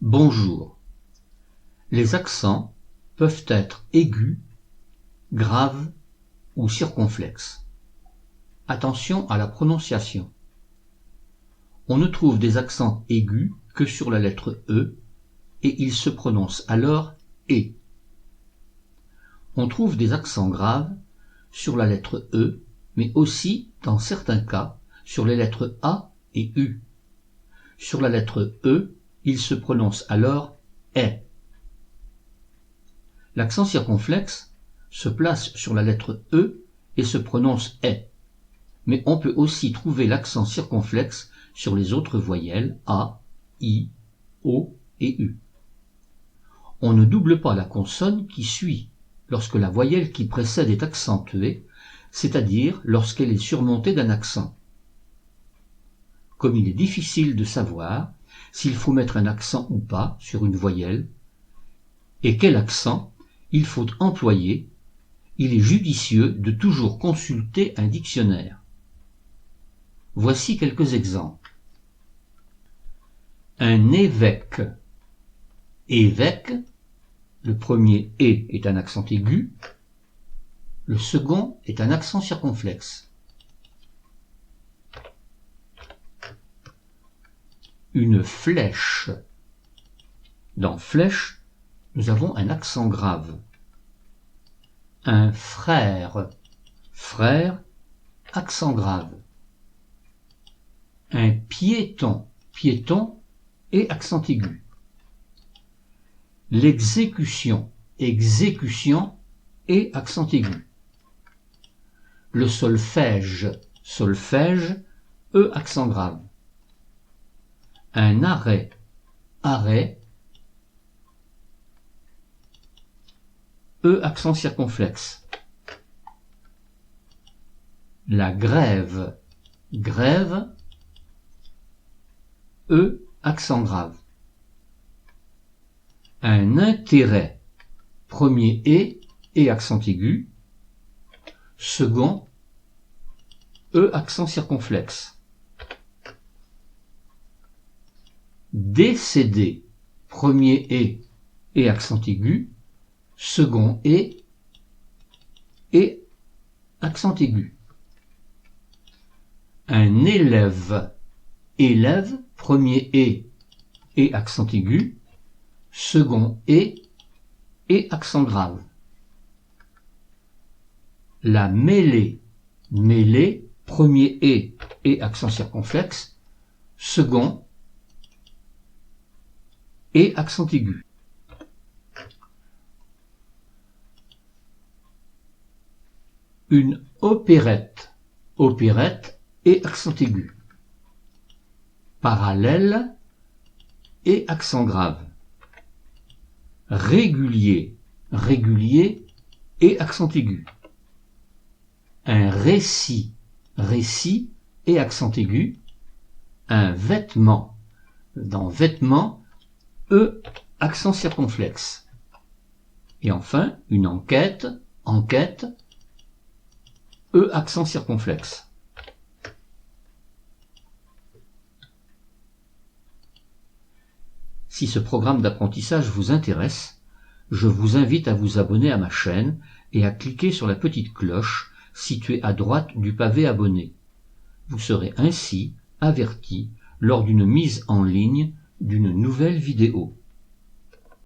Bonjour. Les accents peuvent être aigus, graves ou circonflexes. Attention à la prononciation. On ne trouve des accents aigus que sur la lettre E et ils se prononcent alors E. On trouve des accents graves sur la lettre E, mais aussi, dans certains cas, sur les lettres A et U. Sur la lettre E, il se prononce alors E. L'accent circonflexe se place sur la lettre E et se prononce E. Mais on peut aussi trouver l'accent circonflexe sur les autres voyelles A, I, O et U. On ne double pas la consonne qui suit lorsque la voyelle qui précède est accentuée, c'est-à-dire lorsqu'elle est surmontée d'un accent. Comme il est difficile de savoir s'il faut mettre un accent ou pas sur une voyelle, et quel accent il faut employer, il est judicieux de toujours consulter un dictionnaire. Voici quelques exemples. Un évêque. Évêque, le premier « et » est un accent aigu, le second est un accent circonflexe. Une flèche. Dans flèche, nous avons un accent grave. Un frère. Frère, accent grave. Un piéton. Piéton et accent aigu. L'exécution. Exécution et accent aigu. Le solfège. Solfège, E accent grave. Un arrêt. Arrêt, E accent circonflexe. La grève. Grève, E accent grave. Un intérêt. Premier et accent aigu. Second, E accent circonflexe. Décédé. Premier et accent aigu. Second et accent aigu. Un élève. Élève, premier et accent aigu. Second et accent grave. La mêlée. Mêlée, premier et accent circonflexe. Second et accent aigu. Une opérette. Opérette et accent aigu. Parallèle et accent grave. Régulier. Régulier et accent aigu. Un récit. Récit et accent aigu. Un vêtement. Dans vêtement, E accent circonflexe. Et enfin, une enquête. Enquête, E accent circonflexe. Si ce programme d'apprentissage vous intéresse, je vous invite à vous abonner à ma chaîne et à cliquer sur la petite cloche située à droite du pavé abonné. Vous serez ainsi averti lors d'une mise en ligne d'une nouvelle vidéo.